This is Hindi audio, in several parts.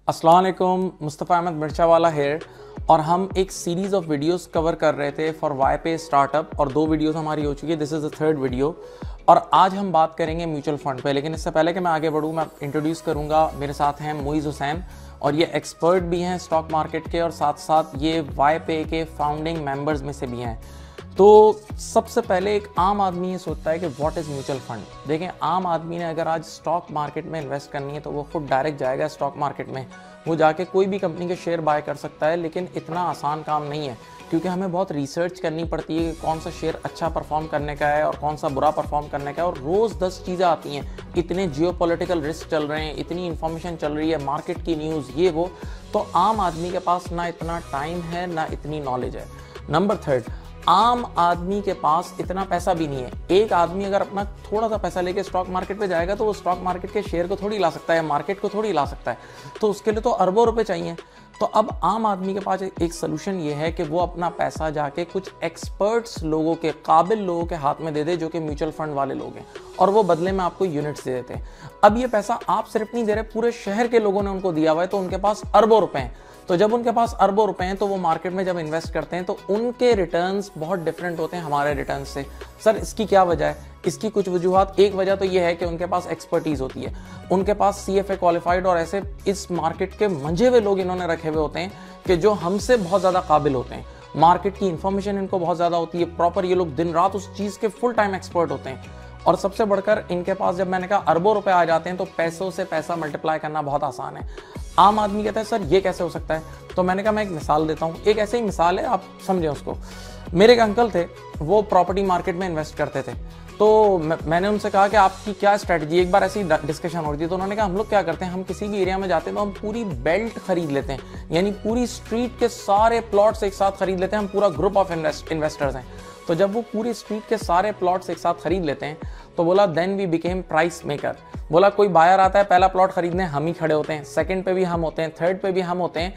अस्सलाम वालेकुम, मुस्तफ़ा अहमद मिर्चावाला हेयर। और हम एक सीरीज़ ऑफ वीडियोस कवर कर रहे थे फॉर वाईपे स्टार्टअप और 2 वीडियोस हमारी हो चुकी है। This is the third video और आज हम बात करेंगे म्यूचुअल फंड पे। लेकिन इससे पहले कि मैं आगे बढ़ूँ, मैं इंट्रोड्यूस करूँगा, मेरे साथ हैं मोइज़ हुसैन और ये एक्सपर्ट भी हैं स्टॉक मार्केट के और साथ साथ ये वाईपे के फाउंडिंग मेंबर्स में से भी हैं। तो सबसे पहले एक आम आदमी ये सोचता है कि व्हाट इज़ म्यूचुअल फंड। देखें, आम आदमी ने अगर आज स्टॉक मार्केट में इन्वेस्ट करनी है तो वो खुद डायरेक्ट जाएगा स्टॉक मार्केट में, वो जाके कोई भी कंपनी के शेयर बाय कर सकता है। लेकिन इतना आसान काम नहीं है क्योंकि हमें बहुत रिसर्च करनी पड़ती है कि कौन सा शेयर अच्छा परफॉर्म करने का है और कौन सा बुरा परफॉर्म करने का है। और रोज़ 10 चीज़ें आती हैं, इतने जियोपॉलिटिकल रिस्क चल रहे हैं, इतनी इन्फॉर्मेशन चल रही है, मार्केट की न्यूज़, ये वो। तो आम आदमी के पास ना इतना टाइम है ना इतनी नॉलेज है। नंबर 3, आम आदमी के पास इतना पैसा भी नहीं है। एक आदमी अगर अपना थोड़ा सा पैसा लेके स्टॉक मार्केट पे जाएगा तो वो स्टॉक मार्केट के शेयर को थोड़ी ला सकता है, मार्केट को थोड़ी ला सकता है। तो उसके लिए तो अरबों रुपए चाहिए। तो अब आम आदमी के पास एक सलूशन ये है कि वो अपना पैसा जाके कुछ एक्सपर्ट्स लोगों के, काबिल लोगों के हाथ में दे दे, जो कि म्यूचुअल फंड वाले लोग हैं, और वो बदले में आपको यूनिट्स दे देते हैं। अब ये पैसा आप सिर्फ नहीं दे रहे, पूरे शहर के लोगों ने उनको दिया हुआ है, तो उनके पास अरबों रुपए हैं। तो जब उनके पास अरबों रुपए हैं तो वो मार्केट में जब इन्वेस्ट करते हैं तो उनके रिटर्न्स बहुत डिफरेंट होते हैं हमारे रिटर्न्स से। सर, इसकी क्या वजह है? इसकी कुछ वजूहात। एक वजह तो ये है कि उनके पास एक्सपर्टीज होती है, उनके पास CFA क्वालिफाइड और ऐसे इस मार्केट के मंझे हुए लोग इन्होंने रखे हुए होते हैं कि जो हमसे बहुत ज़्यादा काबिल होते हैं। मार्केट की इंफॉर्मेशन इनको बहुत ज़्यादा होती है, प्रॉपर ये लोग दिन रात उस चीज़ के फुल टाइम एक्सपर्ट होते हैं। और सबसे बढ़कर इनके पास, जब मैंने कहा अरबों रुपए आ जाते हैं, तो पैसों से पैसा मल्टीप्लाई करना बहुत आसान है। आम आदमी कहता है सर ये कैसे हो सकता है? तो मैंने कहा मैं एक मिसाल देता हूँ। एक ऐसे ही मिसाल है, आप समझें उसको। मेरे एक अंकल थे, वो प्रॉपर्टी मार्केट में इन्वेस्ट करते थे। तो मैंने उनसे कहा कि आपकी क्या स्ट्रेटजी। एक बार ऐसी डिस्कशन हो रही थी तो उन्होंने कहा हम लोग क्या करते हैं, हम किसी भी एरिया में जाते हैं तो हम पूरी बेल्ट खरीद लेते हैं, यानी पूरी स्ट्रीट के सारे प्लॉट्स एक साथ खरीद लेते हैं। हम पूरा ग्रुप ऑफ इन्वेस्टर्स हैं। तो जब वो पूरी स्ट्रीट के सारे प्लॉट्स एक साथ खरीद लेते हैं तो बोला then we became price maker. बोला कोई बायर आता है, पहला प्लॉट खरीदने हम ही खड़े होते हैं, सेकंड पे भी हम होते हैं, थर्ड पे भी हम होते हैं।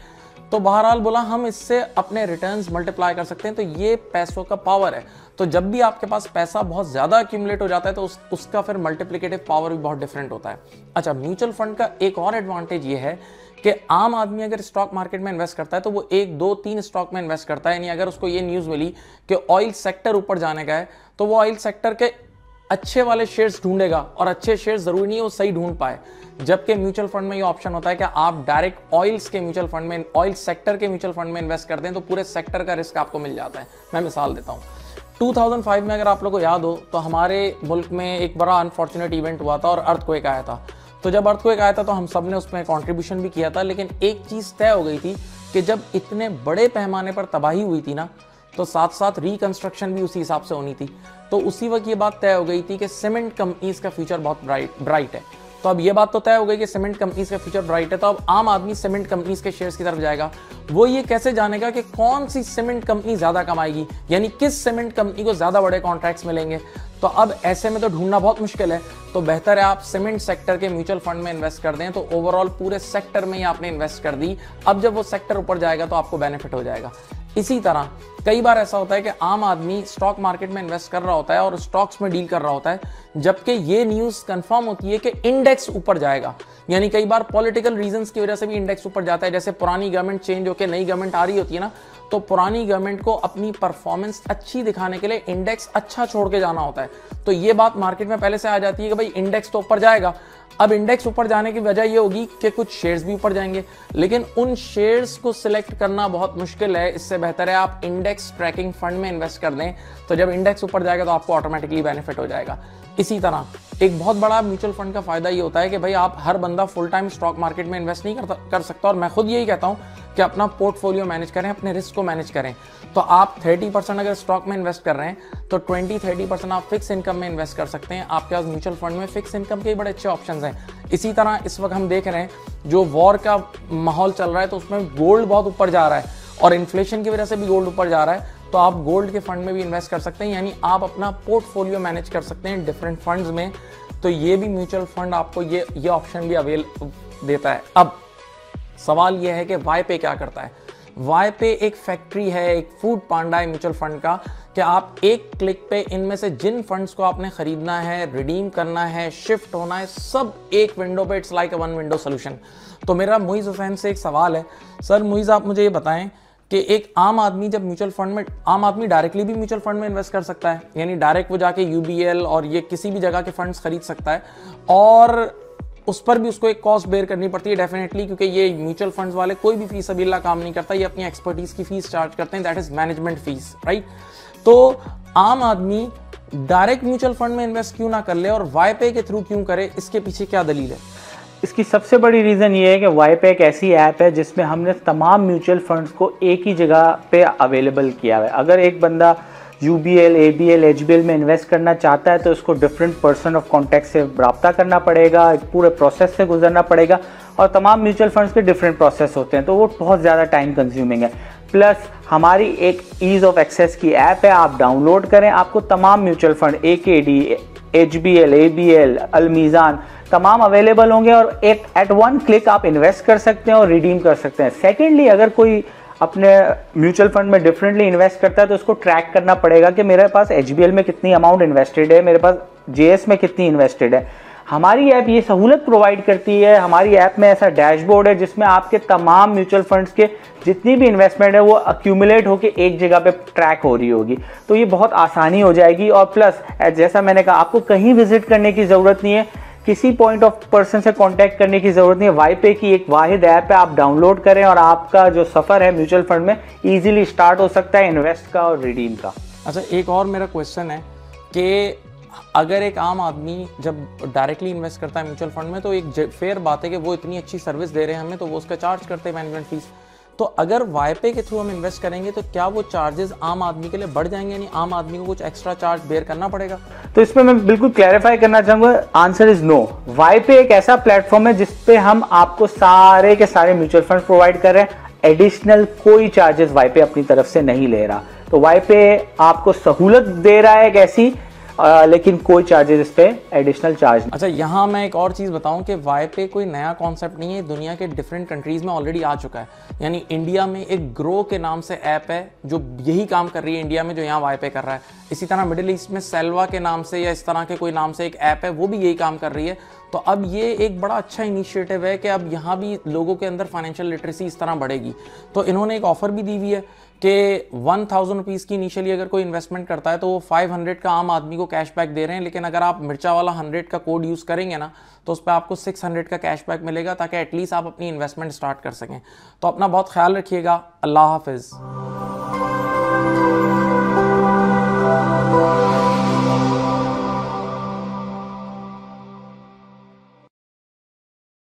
तो बहरहाल बोला हम इससे अपने रिटर्न्स मल्टीप्लाई कर सकते हैं। तो ये पैसों का पावर है। तो जब भी आपके पास पैसा बहुत ज़्यादा एक्यूमुलेट हो जाता है तो उसका फिर मल्टीप्लिकेटिव पावर भी बहुत डिफरेंट होता है। अच्छा, म्यूचुअल फंड का एक और एडवांटेज ये है कि आम आदमी अगर स्टॉक मार्केट में इन्वेस्ट करता है तो वो 1, 2, 3 स्टॉक में इन्वेस्ट करता है। यानी अगर उसको ये न्यूज़ मिली कि ऑयल सेक्टर ऊपर जाने का है तो वो ऑयल सेक्टर के अच्छे वाले शेयर्स ढूंढेगा, और अच्छे शेयर्स जरूरी नहीं है वो सही ढूंढ पाए। जबकि म्यूचुअल फंड में ये ऑप्शन होता है कि आप डायरेक्ट ऑयल्स के म्यूचुअल फंड में, ऑयल सेक्टर के म्यूचुअल फंड में इन्वेस्ट करते हैं तो पूरे सेक्टर का रिस्क आपको मिल जाता है। मैं मिसाल देता हूँ, 2005 में अगर आप लोगों को याद हो तो हमारे मुल्क में एक बड़ा अनफॉर्चुनेट इवेंट हुआ था और अर्थक्वेक आया था। तो जब अर्थक्वेक आया था तो हम सब ने उसमें कॉन्ट्रीब्यूशन भी किया था। लेकिन एक चीज़ तय हो गई थी कि जब इतने बड़े पैमाने पर तबाही हुई थी ना, तो साथ साथ रिकंस्ट्रक्शन भी उसी हिसाब से होनी थी। तो उसी वक्त ये बात तय हो गई थी कि सीमेंट कंपनीज का फ्यूचर बहुत ब्राइट है। तो अब ये बात तो तय हो गई कि सीमेंट कंपनीज का फ्यूचर ब्राइट है, तो अब आम आदमी सीमेंट कंपनीज के शेयर्स की तरफ जाएगा। वो ये कैसे जानेगा कि कौन सी सीमेंट कंपनी ज्यादा कमाएगी, यानी किस सीमेंट कंपनी को ज्यादा बड़े कॉन्ट्रैक्ट्स मिलेंगे। तो अब ऐसे में तो ढूंढना बहुत मुश्किल है। तो बेहतर है आप सीमेंट सेक्टर के म्यूचुअल फंड में इन्वेस्ट कर दें। तो ओवरऑल पूरे सेक्टर में ही आपने इन्वेस्ट कर दी। अब जब वो सेक्टर ऊपर जाएगा तो आपको बेनिफिट हो जाएगा। इसी तरह कई बार ऐसा होता है कि आम आदमी स्टॉक मार्केट में इन्वेस्ट कर रहा होता है और स्टॉक्स में डील कर रहा होता है, जबकि ये न्यूज़ कंफर्म होती है कि इंडेक्स ऊपर जाएगा। यानी कई बार पॉलिटिकल रीजंस की वजह से भी इंडेक्स ऊपर जाता है। जैसे पुरानी गवर्नमेंट चेंज होकर नई गवर्नमेंट आ रही होती है ना, तो पुरानी गवर्नमेंट को अपनी परफॉर्मेंस अच्छी दिखाने के लिए इंडेक्स अच्छा छोड़ के जाना होता है। तो ये बात मार्केट में पहले से आ जाती है कि भाई इंडेक्स तो ऊपर जाएगा। अब इंडेक्स ऊपर जाने की वजह ये होगी कि कुछ शेयर्स भी ऊपर जाएंगे, लेकिन उन शेयर्स को सिलेक्ट करना बहुत मुश्किल है। इससे बेहतर है आप इंडेक्स ट्रैकिंग फंड में इन्वेस्ट कर दें। तो जब इंडेक्स ऊपर जाएगा तो आपको ऑटोमेटिकली बेनिफिट हो जाएगा। इसी तरह एक बहुत बड़ा म्यूचुअल फंड का फायदा ये होता है कि भाई आप, हर बंदा फुल टाइम स्टॉक मार्केट में इन्वेस्ट नहीं कर सकता। और मैं खुद यही कहता हूं कि अपना पोर्टफोलियो मैनेज करें, अपने रिस्क को मैनेज करें। तो आप 30% अगर स्टॉक में इन्वेस्ट कर रहे हैं तो 20-30% आप फिक्स इनकम में इन्वेस्ट कर सकते हैं। आपके पास म्यूचुअल फंड में फिक्स इनकम के बड़े अच्छे ऑप्शंस हैं। इसी तरह इस वक्त हम देख रहे हैं जो वॉर का माहौल चल रहा है तो उसमें गोल्ड बहुत ऊपर जा रहा है और इन्फ्लेशन की वजह से भी गोल्ड ऊपर जा रहा है। तो आप गोल्ड के फंड में भी इन्वेस्ट कर सकते हैं, यानी आप अपना पोर्टफोलियो मैनेज कर सकते हैं डिफरेंट फंड्स में। तो ये भी म्यूचुअल फंड आपको ये ऑप्शन भी अवेल देता है। अब सवाल यह है कि वाईपे क्या करता है। वाईपे एक फैक्ट्री है, एक फूड पांडा है म्यूचुअल फंड का, कि आप एक क्लिक पे इनमें से जिन फंड्स को आपने खरीदना है, रिडीम करना है, शिफ्ट होना है, सब एक विंडो पे, it's like a one window solution. तो मेरा मुइज़ हुसैन से एक सवाल है, सर मुइज़ आप मुझे ये बताएं कि एक आम आदमी जब म्यूचुअल फंड में, आम आदमी डायरेक्टली भी म्यूचुअल फंड में इन्वेस्ट कर सकता है, यानी डायरेक्ट वो जाके यूबीएल और ये किसी भी जगह के फंड्स खरीद सकता है, और उस पर भी उसको एक कॉस्ट बेयर करनी पड़ती है डेफिनेटली, क्योंकि ये म्यूचुअल फंड्स वाले कोई भी फीस अबिल्ला काम नहीं करता, ये अपनी एक्सपर्टीज की फीस चार्ज करते हैं, that is management fees, right. तो आम आदमी डायरेक्ट म्यूचुअल फंड में इन्वेस्ट क्यों ना कर ले और वाईपे के थ्रू क्यों करे, इसके पीछे क्या दलील है? इसकी सबसे बड़ी रीज़न ये है कि वाईपे एक ऐसी ऐप है जिसमें हमने तमाम म्यूचुअल फंड्स को एक ही जगह पे अवेलेबल किया है। अगर एक बंदा यूबीएल, एबीएल, एचबीएल में इन्वेस्ट करना चाहता है तो उसको डिफरेंट पर्सन ऑफ कॉन्टैक्ट से रब्ता करना पड़ेगा, एक पूरे प्रोसेस से गुजरना पड़ेगा, और तमाम म्यूचुअल फंड्स के डिफरेंट प्रोसेस होते हैं, तो वो बहुत ज़्यादा टाइम कंज्यूमिंग है। प्लस हमारी एक ईज़ ऑफ एक्सेस की ऐप है, आप डाउनलोड करें, आपको तमाम mutual fund AKD, HBL, ABL, Almeezan तमाम अवेलेबल होंगे और एक एट वन क्लिक आप इन्वेस्ट कर सकते हैं और रिडीम कर सकते हैं। सेकेंडली, अगर कोई अपने म्यूचुअल फंड में डिफरेंटली इन्वेस्ट करता है तो उसको ट्रैक करना पड़ेगा कि मेरे पास एचबीएल में कितनी अमाउंट इन्वेस्टेड है, मेरे पास जेएस में कितनी इन्वेस्टेड है। हमारी ऐप ये सहूलत प्रोवाइड करती है। हमारी ऐप में ऐसा डैशबोर्ड है जिसमें आपके तमाम म्यूचुअल फंड्स के जितनी भी इन्वेस्टमेंट है वो अक्यूमुलेट होकर एक जगह पे ट्रैक हो रही होगी, तो ये बहुत आसानी हो जाएगी। और प्लस जैसा मैंने कहा, आपको कहीं विजिट करने की ज़रूरत नहीं है, किसी पॉइंट ऑफ पर्सन से कांटेक्ट करने की ज़रूरत नहीं है। वाईपे की एक वाहिद ऐप है, आप डाउनलोड करें और आपका जो सफ़र है म्यूचुअल फंड में ईजिली स्टार्ट हो सकता है, इन्वेस्ट का और रिडीम का। अच्छा, एक और मेरा क्वेश्चन है कि अगर एक आम आदमी जब डायरेक्टली इन्वेस्ट करता है म्यूचुअल फंड में तो एक फेयर बात है कि वो इतनी अच्छी सर्विस दे रहे हैं हमें, तो वो उसका चार्ज करते हैं मैनेजमेंट फीस। तो अगर वाईपे के थ्रू हम इन्वेस्ट करेंगे तो क्या वो चार्जेस आम आदमी के लिए बढ़ जाएंगे, यानी आम आदमी को कुछ एक्स्ट्रा चार्ज बेयर करना पड़ेगा? तो इसमें मैं बिल्कुल क्लैरिफाई करना चाहूंगा, आंसर इज नो। वाईपे एक ऐसा प्लेटफॉर्म है जिसपे हम आपको सारे के सारे म्यूचुअल फंड प्रोवाइड कर रहे हैं, एडिशनल कोई चार्जेस वाईपे अपनी तरफ से नहीं ले रहा। तो वाईपे आपको सहूलत दे रहा है एक ऐसी, लेकिन कोई चार्जेस इस पे एडिशनल चार्ज नहीं। अच्छा, यहाँ मैं एक और चीज़ बताऊं कि वाईपे कोई नया कॉन्सेप्ट नहीं है, दुनिया के डिफरेंट कंट्रीज़ में ऑलरेडी आ चुका है। यानी इंडिया में एक ग्रो के नाम से ऐप है जो यही काम कर रही है इंडिया में, जो यहाँ वाईपे कर रहा है। इसी तरह मिडिल ईस्ट में सेल्वा के नाम से या इस तरह के कोई नाम से एक ऐप है, वो भी यही काम कर रही है। तो अब ये एक बड़ा अच्छा इनिशिएटिव है कि अब यहाँ भी लोगों के अंदर फाइनेंशियल लिटरेसी इस तरह बढ़ेगी। तो इन्होंने एक ऑफर भी दी हुई है कि 1000 रुपीज़ की इनिशियली अगर कोई इन्वेस्टमेंट करता है तो वो 500 का आम आदमी को कैशबैक दे रहे हैं, लेकिन अगर आप मिर्चा वाला 100 का कोड यूज़ करेंगे ना तो उस पर आपको 600 का कैशबैक मिलेगा, ताकि एटलीस्ट आप अपनी इन्वेस्टमेंट स्टार्ट कर सकें। तो अपना बहुत ख्याल रखिएगा। अल्लाह हाफिज़।